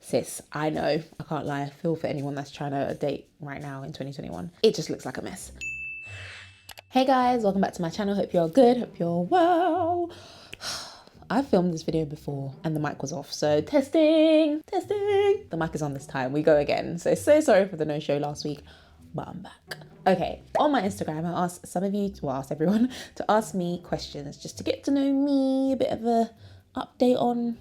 Sis, I know, I can't lie. I feel for anyone that's trying to date right now in 2021. It just looks like a mess. Hey guys, welcome back to my channel. Hope you're good, hope you're well. I've filmed this video before and the mic was off, so testing. The mic is on this time, we go again. So sorry for the no show last week, but I'm back. Okay, on my Instagram, I asked some of you, well, I asked everyone to ask me questions just to get to know me, a bit of a update on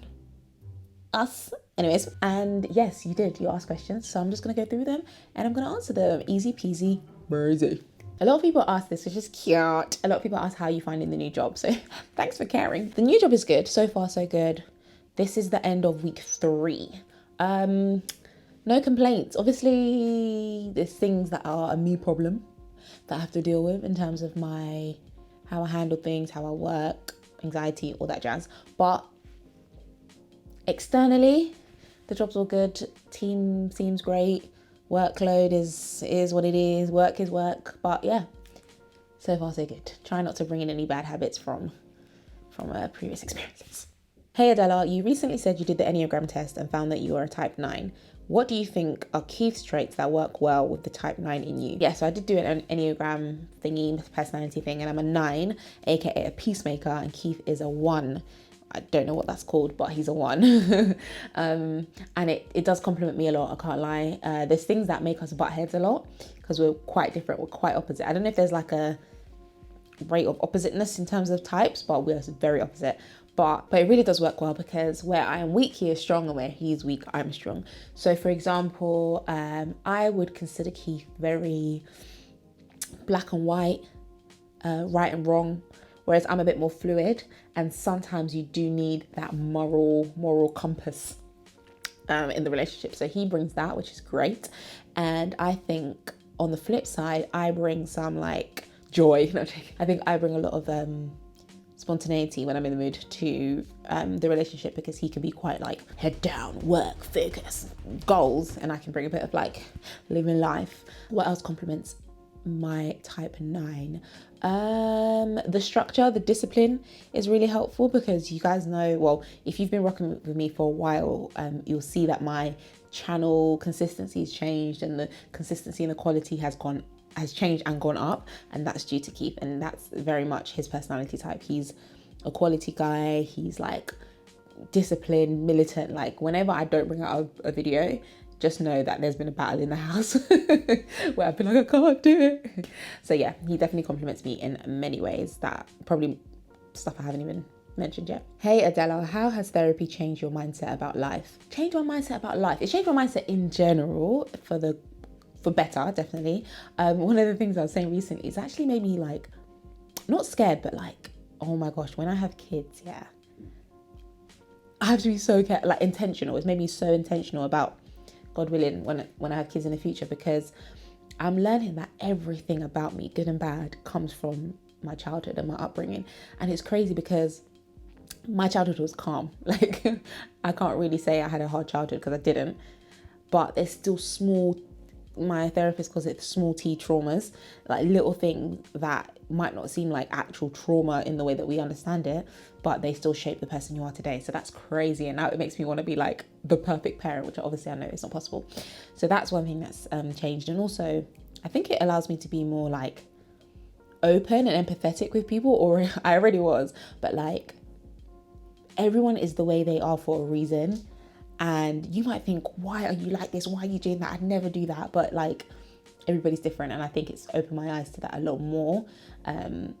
us. Anyways, and yes, you did, you asked questions. So I'm just gonna go through them and I'm gonna answer them. Easy peasy, breezy. A lot of people ask this, which is cute. A lot of people ask how you finding the new job. So thanks for caring. The new job is good. So far, so good. This is the end of week 3. No complaints. Obviously, there's things that are a me problem that I have to deal with in terms of how I handle things, how I work, anxiety, all that jazz. But externally, the job's all good. Team seems great. Workload is what it is. Work is work. But yeah, so far so good. Try not to bring in any bad habits from previous experiences. Hey Adella, you recently said you did the Enneagram test and found that you are a type 9. What do you think are Keith's traits that work well with the type 9 in you? Yeah, so I did do an Enneagram thingy, personality thing, and I'm a 9, aka a peacemaker, and Keith is a 1. I don't know what that's called, but he's a 1. And it does compliment me a lot, I can't lie. There's things that make us butt heads a lot because we're quite different, we're quite opposite. I don't know if there's like a rate of oppositeness in terms of types, but we're very opposite. But it really does work well because where I am weak, he is strong, and where he's weak, I'm strong. So for example, I would consider Keith very black and white, right and wrong, whereas I'm a bit more fluid, and sometimes you do need that moral compass in the relationship. So he brings that, which is great. And I think on the flip side, I bring some like joy. No, I think I bring a lot of spontaneity when I'm in the mood to the relationship, because he can be quite like head down, work, focus, goals, and I can bring a bit of like living life. What else complements my type 9? The structure, the discipline is really helpful, because you guys know, well, if you've been rocking with me for a while, you'll see that my channel consistency has changed, and the consistency and the quality has changed and gone up, and that's due to Keith, and that's very much his personality type. He's a quality guy. He's like disciplined, militant. Like whenever I don't bring out a video, just know that there's been a battle in the house where I've been like, I can't do it. So yeah, he definitely compliments me in many ways, that probably stuff I haven't even mentioned yet. Hey Adella, how has therapy changed your mindset about life? Changed my mindset about life? It's changed my mindset in general for better, definitely. One of the things I was saying recently, it's actually made me like, not scared, but like, oh my gosh, when I have kids, yeah, I have to be so like intentional. It's made me so intentional about, God willing, when I have kids in the future, because I'm learning that everything about me, good and bad, comes from my childhood and my upbringing. And it's crazy because my childhood was calm. Like I can't really say I had a hard childhood, because I didn't, but there's still my therapist calls it small t traumas, like little things that might not seem like actual trauma in the way that we understand it, but they still shape the person you are today. So that's crazy, and now it makes me want to be like the perfect parent, which obviously I know is not possible. So that's one thing that's changed. And also I think it allows me to be more like open and empathetic with people, or I already was, but like everyone is the way they are for a reason. And you might think, why are you like this? Why are you doing that? I'd never do that. But like, everybody's different. And I think it's opened my eyes to that a lot more,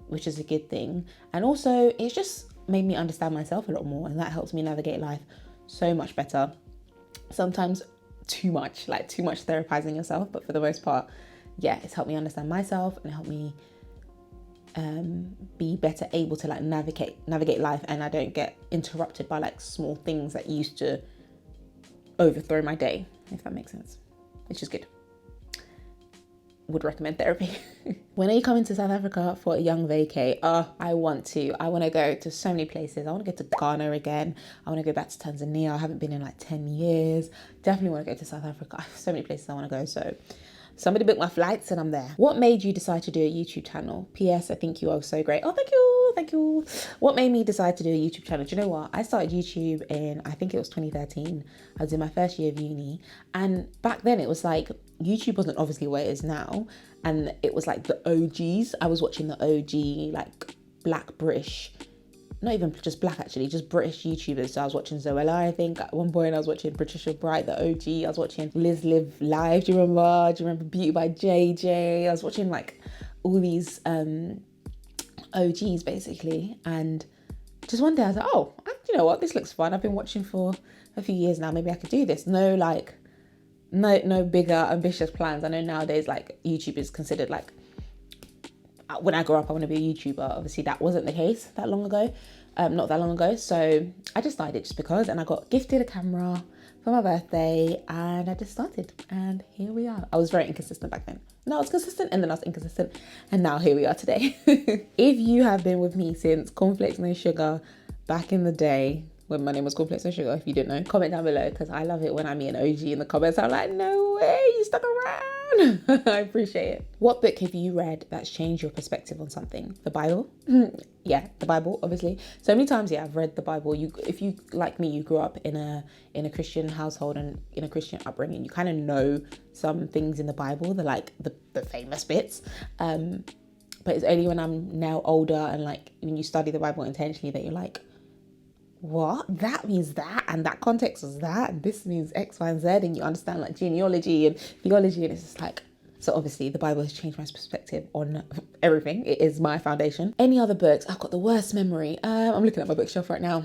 which is a good thing. And also it's just made me understand myself a lot more. And that helps me navigate life so much better. Sometimes too much therapizing yourself. But for the most part, yeah, it's helped me understand myself and helped me be better able to like navigate life. And I don't get interrupted by like small things that used to overthrow my day, if that makes sense, which is good. Would recommend therapy. When are you coming to South Africa for a young vacay? I want to go to so many places. I want to go to Ghana again. I want to go back to Tanzania. I haven't been in like 10 years. Definitely want to go to South Africa. I have so many places I want to go. So Somebody book my flights and I'm there. What made you decide to do a YouTube channel? PS, I think you are so great. Oh, thank you. Thank you. What made me decide to do a YouTube channel? Do you know what? I started YouTube in, I think it was 2013. I was in my first year of uni. And back then it was like, YouTube wasn't obviously where it is now. And it was like the OGs. I was watching the OG, like black British, not even just black actually, just British YouTubers. So I was watching Zoella, I think at one point I was watching Patricia Bright, the OG. I was watching Liz Live Live. Do you remember Beauty by JJ? I was watching like all these OGs basically. And just one day I was like, oh, you know what? This looks fun. I've been watching for a few years now. Maybe I could do this. No bigger ambitious plans. I know nowadays like YouTube is considered like, when I grew up, I want to be a YouTuber. Obviously, that wasn't the case not that long ago. So I just started just because, and I got gifted a camera for my birthday, and I just started, and here we are. I was very inconsistent back then. No, I was consistent, and then I was inconsistent, and now here we are today. If you have been with me since Cornflakes No Sugar back in the day, when my name was Cornflakes No Sugar, if you didn't know, comment down below, because I love it when I meet an OG in the comments. I'm like, no way, you stuck around. I appreciate it. What book have you read that's changed your perspective on something? The Bible? Yeah, the Bible, obviously. So many times, yeah, I've read the Bible. If you, like me, you grew up in a Christian household and in a Christian upbringing, you kind of know some things in the Bible, the famous bits. But it's only when I'm now older and like when you study the Bible intentionally that you're like, what? That means that, and that context was that, and this means X, Y, and Z, and you understand like genealogy and theology, and it's just like, so obviously the Bible has changed my perspective on everything. It is my foundation. Any other books? I've got the worst memory. I'm looking at my bookshelf right now.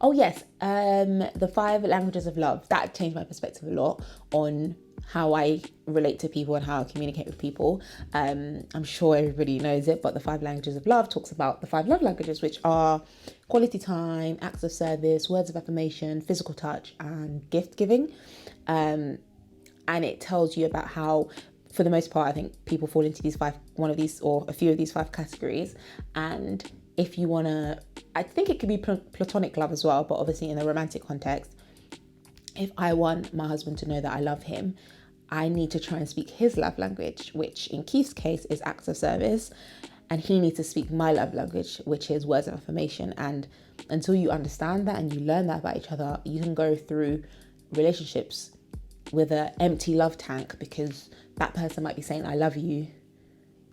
Oh yes, the 5 languages of love. That changed my perspective a lot on how I relate to people and how I communicate with people. I'm sure everybody knows it, but the 5 languages of love talks about the 5 love languages, which are quality time, acts of service, words of affirmation, physical touch, and gift giving. And it tells you about how, for the most part, I think people fall into one of these or a few of these 5 categories. And if you want to, I think it could be platonic love as well, but obviously in a romantic context, if I want my husband to know that I love him, I need to try and speak his love language, which in Keith's case is acts of service. And he needs to speak my love language, which is words of affirmation. And until you understand that and you learn that about each other, you can go through relationships with an empty love tank, because that person might be saying I love you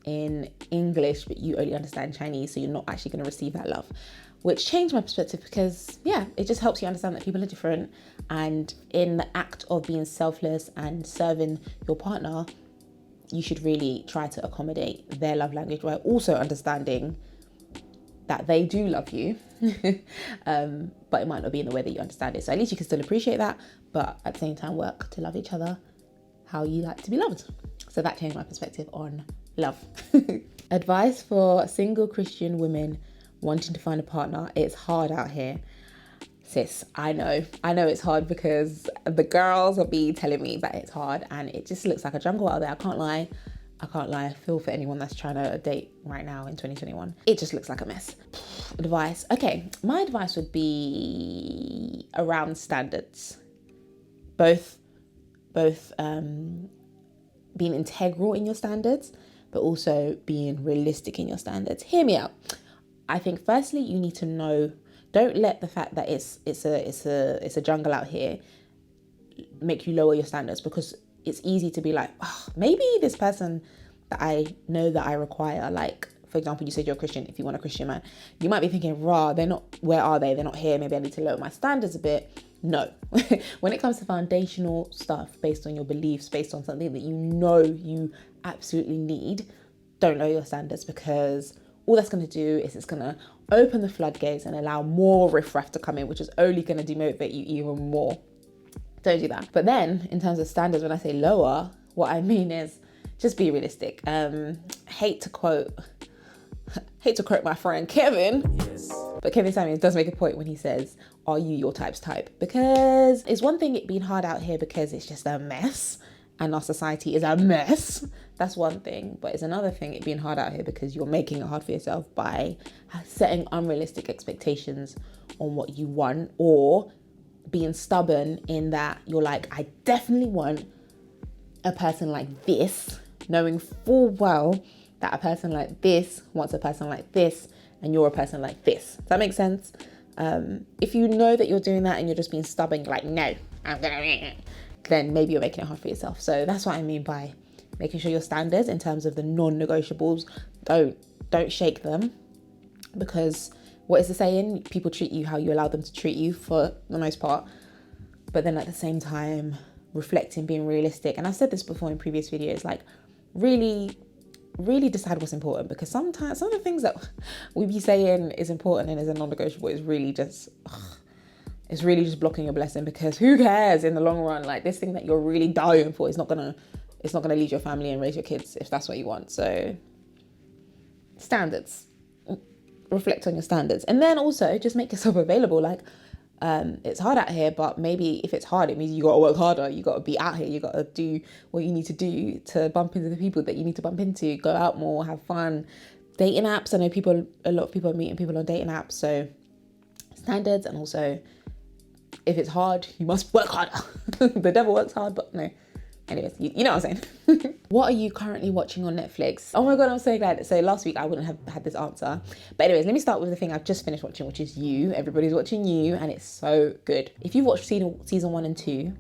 in English, but you only understand Chinese, so you're not actually going to receive that love. Which changed my perspective because, yeah, it just helps you understand that people are different. And in the act of being selfless and serving your partner, you should really try to accommodate their love language while also understanding that they do love you. But it might not be in the way that you understand it. So at least you can still appreciate that, but at the same time work to love each other how you like to be loved. So that changed my perspective on love. Advice for single Christian women wanting to find a partner. It's hard out here. Sis, I know it's hard because the girls will be telling me that it's hard and it just looks like a jungle out there. I can't lie. I feel for anyone that's trying to date right now in 2021. It just looks like a mess. Advice. Okay, my advice would be around standards. Both being integral in your standards, but also being realistic in your standards. Hear me out. I think firstly you need to know, don't let the fact that it's a jungle out here make you lower your standards, because it's easy to be like, oh, maybe this person that I know that I require, like for example, you said you're a Christian. If you want a Christian man, you might be thinking, rah, they're not, where are they? They're not here. Maybe I need to lower my standards a bit. No. When it comes to foundational stuff based on your beliefs, based on something that you know you absolutely need, don't lower your standards, because all that's going to do is it's going to open the floodgates and allow more riffraff to come in, which is only going to demotivate you even more. Don't do that. But then in terms of standards, when I say lower, what I mean is just be realistic. Hate to quote my friend Kevin. Yes. But Kevin Samuels does make a point when he says, are you your type's type? Because it's one thing it being hard out here because it's just a mess and our society is a mess. That's one thing. But it's another thing it being hard out here because you're making it hard for yourself by setting unrealistic expectations on what you want, or being stubborn in that you're like, I definitely want a person like this, knowing full well that a person like this wants a person like this, and you're a person like this. Does that make sense? If you know that you're doing that and you're just being stubborn, like, no, I'm gonna, then maybe you're making it hard for yourself. So that's what I mean by making sure your standards in terms of the non-negotiables, don't shake them, because what is the saying? People treat you how you allow them to treat you for the most part. But then at the same time, reflecting, being realistic. And I've said this before in previous videos, like really decide what's important, because sometimes some of the things that we be saying is important and is a non-negotiable is really just, it's really just blocking your blessing, because who cares in the long run? Like, this thing that you're really dying for is not gonna lead your family and raise your kids if that's what you want. So standards, reflect on your standards, and then also just make yourself available. Like, it's hard out here, but maybe if it's hard, it means you got to work harder. You got to be out here. You got to do what you need to do to bump into the people that you need to bump into. Go out more, have fun. Dating apps. I know a lot of people are meeting people on dating apps. So standards, and also if it's hard, you must work harder. The devil works hard, but no. Anyways, you know what I'm saying. What are you currently watching on Netflix? Oh my God, I'm so glad. So last week I wouldn't have had this answer. But anyways, let me start with the thing I've just finished watching, which is You. Everybody's watching You, and it's so good. If you've watched season 1 and 2,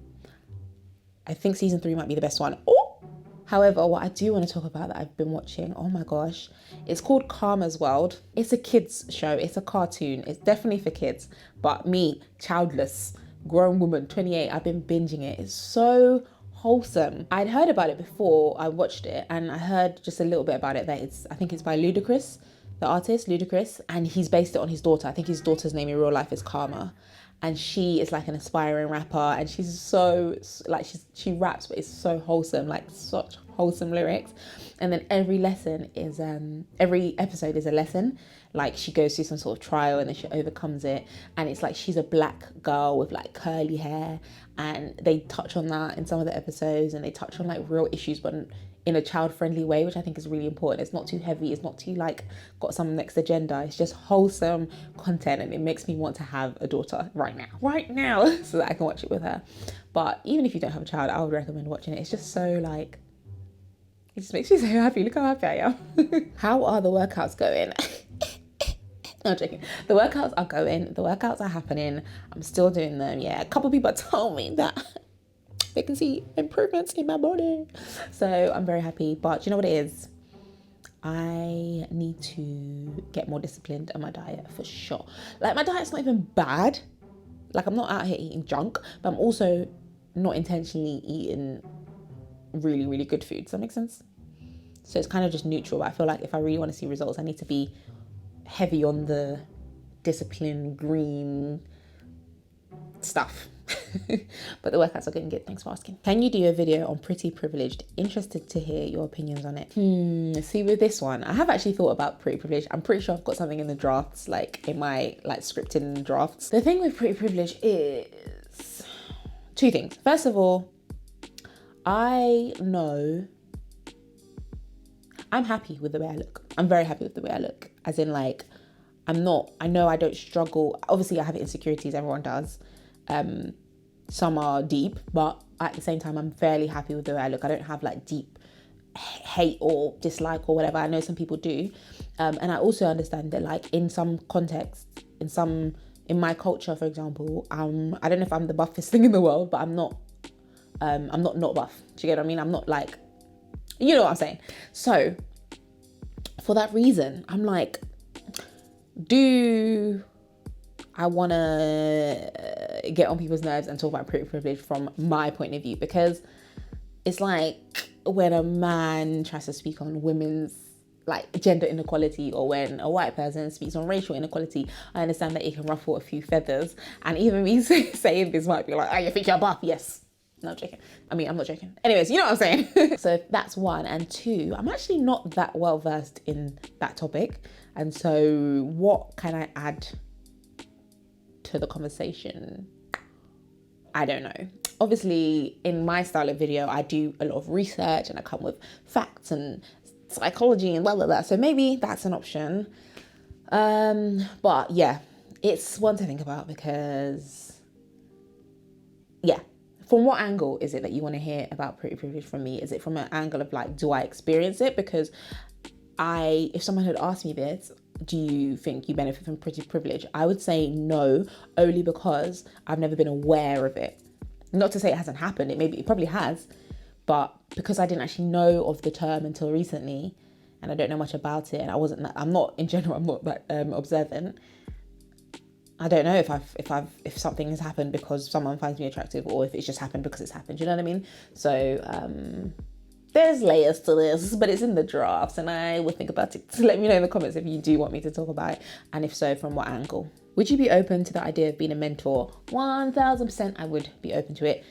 I think season 3 might be the best one. Oh! However, what I do want to talk about that I've been watching, oh my gosh, it's called Karma's World. It's a kids show. It's a cartoon. It's definitely for kids. But me, childless, grown woman, 28, I've been binging it. It's so wholesome. I'd heard about it before I watched it, and I heard just a little bit about it, that I think it's by Ludacris, the artist Ludacris, and he's based it on his daughter. I think his daughter's name in real life is Karma, and she is like an aspiring rapper, and she's so like, she raps, but it's so wholesome, like such wholesome lyrics. And then every episode is a lesson. Like, she goes through some sort of trial and then she overcomes it, and it's like she's a black girl with like curly hair, and they touch on that in some of the episodes, and they touch on like real issues, but in a child-friendly way, which I think is really important. It's not too heavy, it's not too like got some next agenda. It's just wholesome content, and it makes me want to have a daughter right now so that I can watch it with her. But even if you don't have a child, I would recommend watching it. It's just so like, it just makes me so happy. Look how happy I am. How are the workouts going? No, I'm joking. The workouts are going. The workouts are happening. I'm still doing them. Yeah, a couple of people told me that they can see improvements in my body. So I'm very happy. But you know what it is? I need to get more disciplined on my diet for sure. Like, my diet's not even bad. Like, I'm not out here eating junk, but I'm also not intentionally eating really, really good food. Does that make sense? So it's kind of just neutral. I feel like if I really want to see results, I need to be heavy on the discipline, green stuff. But the workouts are getting good. Thanks for asking. Can you do a video on pretty privileged? Interested to hear your opinions on it. See, with this one, I have actually thought about pretty privileged. I'm pretty sure I've got something in the drafts, like in my like scripted drafts. The thing with pretty privilege is two things. First of all, I know I'm happy with the way I look. I'm very happy with the way I look. As in, like, I know I don't struggle. Obviously, I have insecurities, everyone does. Some are deep, but at the same time, I'm fairly happy with the way I look. I don't have like deep hate or dislike or whatever. I know some people do. And I also understand that, like, in some contexts, in my culture, for example, I don't know if I'm the buffest thing in the world, but I'm not buff. Do you get what I mean? I'm not like, you know what I'm saying? So for that reason, I'm like, do I want to get on people's nerves and talk about pretty privilege from my point of view? Because it's like when a man tries to speak on women's like gender inequality, or when a white person speaks on racial inequality, I understand that it can ruffle a few feathers. And even me saying this might be like, oh, you think you're buff? Yes. No, I'm joking. I mean, I'm not joking. Anyways, you know what I'm saying? So that's one. And two, I'm actually not that well versed in that topic. And so what can I add to the conversation? I don't know. Obviously, in my style of video, I do a lot of research and I come with facts and psychology and blah, blah, blah. So maybe that's an option. But yeah, it's one to think about, because from what angle is it that you want to hear about pretty privilege from me? Is it from an angle of like, do I experience it? Because if someone had asked me this, do you think you benefit from pretty privilege? I would say no, only because I've never been aware of it. Not to say it hasn't happened. It probably has, but because I didn't actually know of the term until recently, and I don't know much about it, and I'm not that observant. I don't know if something has happened because someone finds me attractive, or if it's just happened because it's happened. You know what I mean? So there's layers to this, but it's in the drafts, and I will think about it. So let me know in the comments if you do want me to talk about it, and if so, from what angle. Would you be open to the idea of being a mentor? 1000% I would be open to it.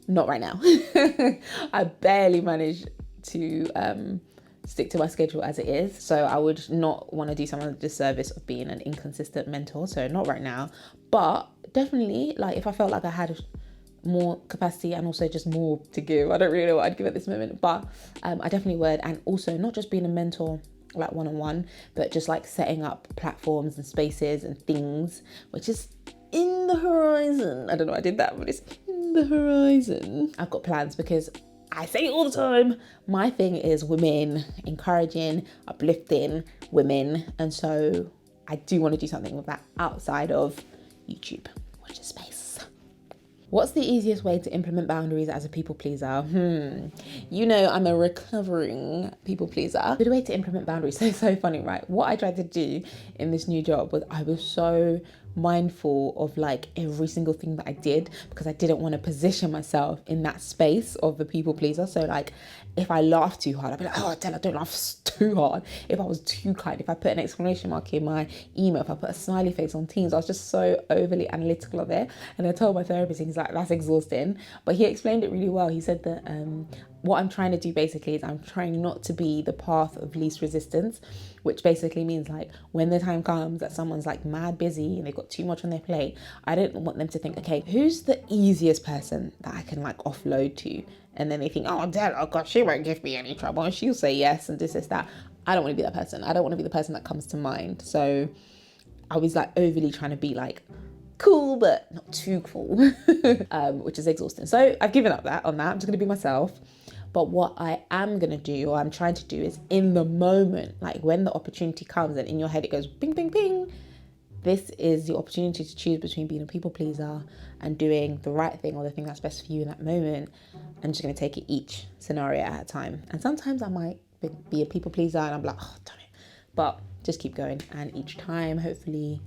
Not right now. I barely manage to stick to my schedule as it is. So I would not want to do someone a disservice of being an inconsistent mentor. So not right now, but definitely like if I felt like I had more capacity and also just more to give. I don't really know what I'd give at this moment, but I definitely would. And also not just being a mentor like one-on-one, but just like setting up platforms and spaces and things, which is in the horizon. I don't know why I did that, but it's in the horizon. I've got plans because I say it all the time. My thing is women, encouraging, uplifting women. And so I do want to do something with that outside of YouTube, which is space. What's the easiest way to implement boundaries as a people pleaser? You know, I'm a recovering people pleaser. Good way to implement boundaries. So funny, right? What I tried to do in this new job was I was so mindful of like every single thing that I did, because I didn't want to position myself in that space of the people pleaser. So like if I laughed too hard, I'd be like, oh, Adella, don't laugh too hard. If I was too kind, if I put an exclamation mark in my email, if I put a smiley face on Teams, I was just so overly analytical of it. And I told my therapist, he's like, that's exhausting. But he explained it really well. He said that what I'm trying to do basically is I'm trying not to be the path of least resistance, which basically means like when the time comes that someone's like mad busy and they've got too much on their plate, I don't want them to think, okay, who's the easiest person that I can like offload to? And then they think, oh, Adele, oh God, she won't give me any trouble. And she'll say yes and this, that. I don't want to be that person. I don't want to be the person that comes to mind. So I was like overly trying to be like cool, but not too cool, which is exhausting. So I've given up on that. I'm just going to be myself. But what I am going to do, or I'm trying to do, is in the moment, like when the opportunity comes and in your head it goes ping, ping, ping, this is the opportunity to choose between being a people pleaser and doing the right thing or the thing that's best for you in that moment. I'm just going to take it each scenario at a time. And sometimes I might be a people pleaser and I'm like, oh, damn it. But just keep going. And each time, hopefully,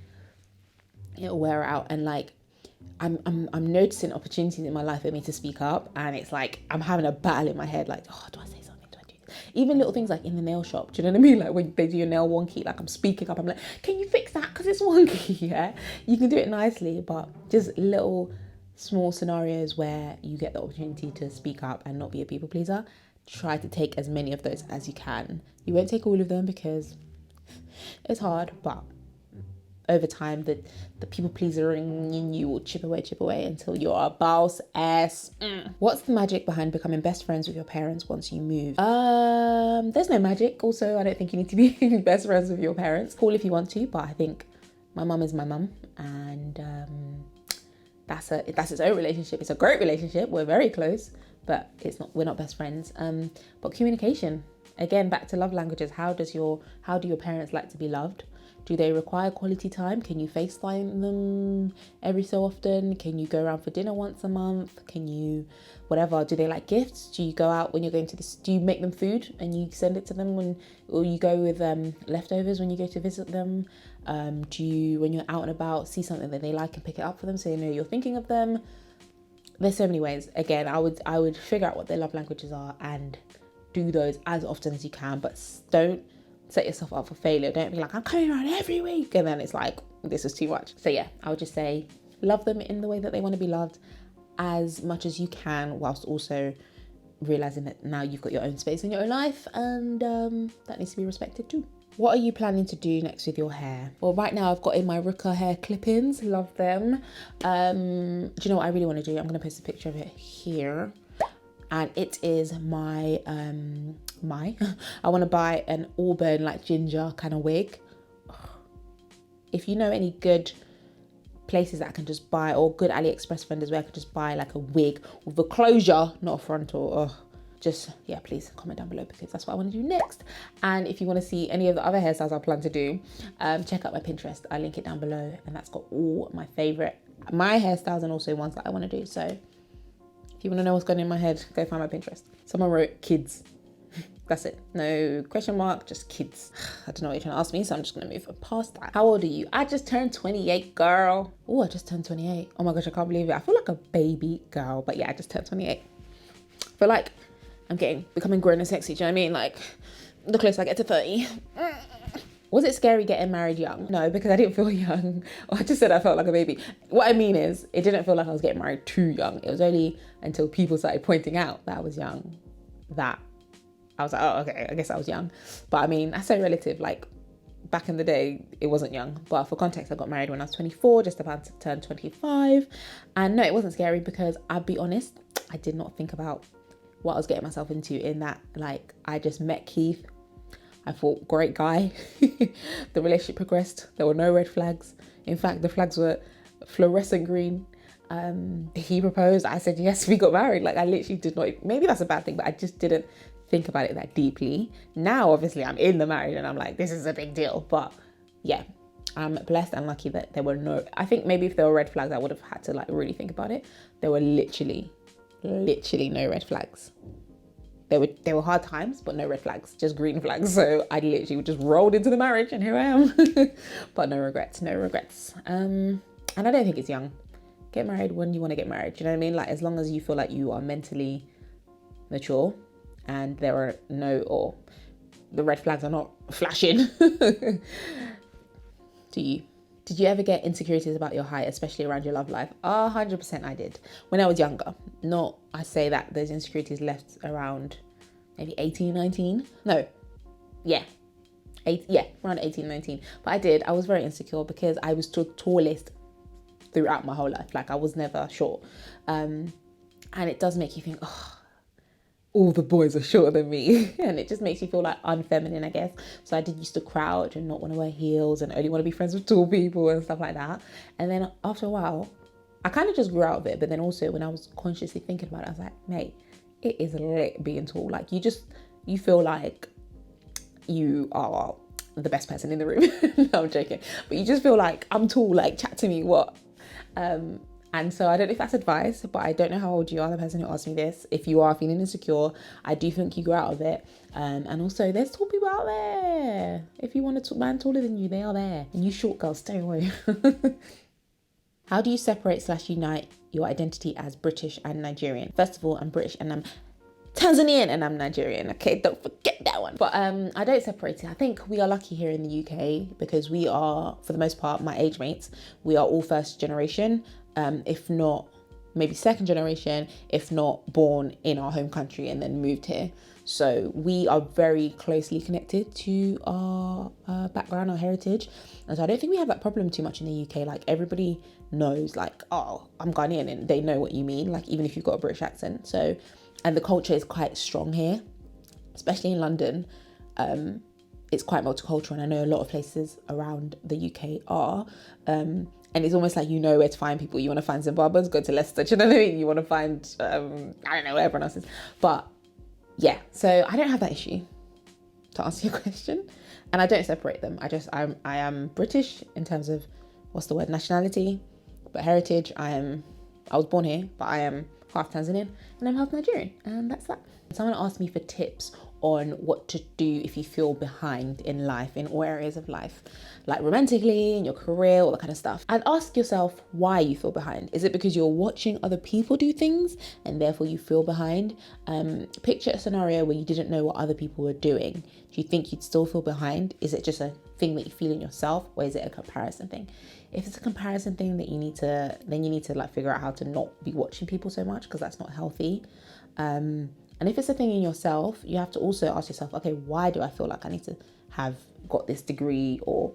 it'll wear out. And like, I'm noticing opportunities in my life for me to speak up, and it's like I'm having a battle in my head, like, oh, do I say something? Do I do this? Even little things like in the nail shop, do you know what I mean? Like when they do your nail wonky, like I'm speaking up, I'm like, can you fix that because it's wonky? Yeah, you can do it nicely, but just little small scenarios where you get the opportunity to speak up and not be a people pleaser. Try to take as many of those as you can. You won't take all of them because it's hard, but over time, the people pleaser in you will chip away until you're a boss ass. What's the magic behind becoming best friends with your parents once you move? There's no magic. Also, I don't think you need to be best friends with your parents. Cool if you want to, but I think my mum is my mum, and that's its own relationship. It's a great relationship. We're very close, but we're not best friends. But communication. Again, back to love languages. How do your parents like to be loved? Do they require quality time? Can you FaceTime them every so often? Can you go around for dinner once a month? Can you, whatever? Do they like gifts? Do you go out when you're going to this? Do you make them food and you send it to them or you go with leftovers when you go to visit them? Do you, when you're out and about, see something that they like and pick it up for them so they know you're thinking of them? There's so many ways. Again, I would figure out what their love languages are and do those as often as you can, but don't set yourself up for failure. Don't be like, I'm coming around every week, and then it's like, this is too much. So yeah, I would just say love them in the way that they want to be loved as much as you can, whilst also realizing that now you've got your own space in your own life, and that needs to be respected too. What are you planning to do next with your hair? Well, right now I've got in my Ruka hair clip-ins, love them. Do you know what I really want to do? I'm going to post a picture of it here. And it is I want to buy an auburn like ginger kind of wig. If you know any good places that I can just buy, or good AliExpress vendors where I can just buy like a wig with a closure, not a frontal. Just, yeah, please comment down below because that's what I want to do next. And if you want to see any of the other hairstyles I plan to do, check out my Pinterest. I link it down below, and that's got all my hairstyles and also ones that I want to do. So if you want to know what's going on in my head, go find my Pinterest. Someone wrote kids. That's it. No question mark, just kids. I don't know what you're trying to ask me, so I'm just going to move past that. How old are you? I just turned 28, girl. Oh, I just turned 28. Oh my gosh, I can't believe it. I feel like a baby girl, but yeah, I just turned 28. I feel like I'm becoming grown and sexy. Do you know what I mean? Like, the closer I get to 30. Was it scary getting married young? No, because I didn't feel young. I just said I felt like a baby. What I mean is, it didn't feel like I was getting married too young. It was only until people started pointing out that I was young that I was like, oh, okay, I guess I was young. But I mean, that's so relative. Like, back in the day, it wasn't young. But for context, I got married when I was 24, just about to turn 25. And no, it wasn't scary because I'll be honest, I did not think about what I was getting myself into in that. Like, I just met Keith. I thought, great guy. The relationship progressed. There were no red flags. In fact, the flags were fluorescent green. He proposed. I said yes. We got married. Like, I literally did not. Maybe that's a bad thing, but I just didn't think about it that deeply. Now, obviously, I'm in the marriage and I'm like, this is a big deal. But yeah, I'm blessed and lucky that there were no. I think maybe if there were red flags, I would have had to like really think about it. There were literally no red flags. There were hard times, but no red flags, just green flags. So I literally just rolled into the marriage and here I am. But no regrets. And I don't think it's young. Get married when you want to get married. Do you know what I mean? Like, as long as you feel like you are mentally mature and there are the red flags are not flashing. Did you ever get insecurities about your height, especially around your love life? 100% I did. When I was younger. I say that those insecurities left around maybe 18, 19. No. Yeah. Around 18, 19. But I did. I was very insecure because I was the tallest throughout my whole life. Like, I was never short. And it does make you think, all the boys are shorter than me. And it just makes you feel like unfeminine, I guess. So I did used to crouch and not want to wear heels and only want to be friends with tall people and stuff like that. And then after a while, I kind of just grew out of it. But then also when I was consciously thinking about it, I was like, mate, it is lit being tall. Like, you feel like you are the best person in the room. No, I'm joking. But you just feel like, I'm tall, like, chat to me, what? And so I don't know if that's advice, but I don't know how old you are, the person who asked me this. If you are feeling insecure, I do think you grow out of it. And also, there's tall people out there. If you want a man taller than you, they are there. And you short girls, stay away. How do you separate / unite your identity as British and Nigerian? First of all, I'm British and I'm Tanzanian and I'm Nigerian. Okay, don't forget that one. But I don't separate it. I think we are lucky here in the UK because we are, for the most part, my age mates, we are all first generation. If not maybe second generation, if not born in our home country and then moved here. So we are very closely connected to our background, our heritage. And so I don't think we have that problem too much in the UK. Like, everybody knows, like, oh, I'm Ghanaian, and they know what you mean, like, even if you've got a British accent. So, and the culture is quite strong here, especially in London. It's quite multicultural, and I know a lot of places around the UK are. And it's almost like you know where to find people. You want to find Zimbabweans, go to Leicester. Do you know what I mean? You want to find, I don't know, where everyone else is. But yeah, so I don't have that issue, to answer your question. And I don't separate them. I am British in terms of, what's the word, nationality, but heritage. I was born here, but I am half Tanzanian and I'm half Nigerian. And that's that. Someone asked me for tips on what to do if you feel behind in life, in all areas of life, like romantically, in your career, all that kind of stuff. And ask yourself why you feel behind. Is it because you're watching other people do things and therefore you feel behind? Picture a scenario where you didn't know what other people were doing. Do you think you'd still feel behind? Is it just a thing that you feel in yourself, or is it a comparison thing? If it's a comparison thing that you need to like figure out how to not be watching people so much, because that's not healthy. And if it's a thing in yourself, you have to also ask yourself, okay, why do I feel like I need to have got this degree or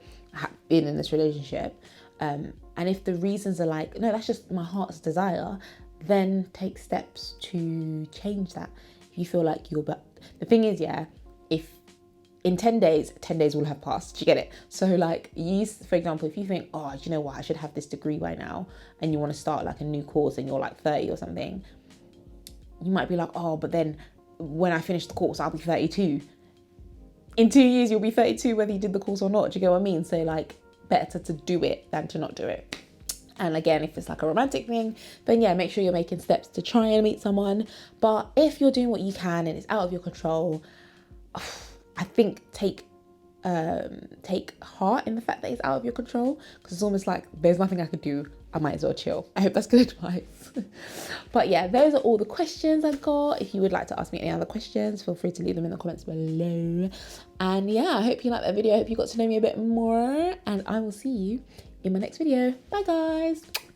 been in this relationship? And if the reasons are like, no, that's just my heart's desire, then take steps to change that. If you feel like the thing is, yeah, if in 10 days, 10 days will have passed. Do you get it? So like for example, if you think, oh, do you know what, I should have this degree by now, and you want to start like a new course and you're like 30 or something, you might be like, oh, but then when I finish the course, I'll be 32. In 2 years, you'll be 32 whether you did the course or not. Do you get what I mean? So like, better to do it than to not do it. And again, if it's like a romantic thing, then yeah, make sure you're making steps to try and meet someone. But if you're doing what you can and it's out of your control, I think take heart in the fact that it's out of your control, because it's almost like there's nothing I could do. I might as well chill. I hope that's good advice. But yeah, those are all the questions I've got. If you would like to ask me any other questions, feel free to leave them in the comments below. And yeah, I hope you liked that video. I hope you got to know me a bit more, and I will see you in my next video. Bye guys.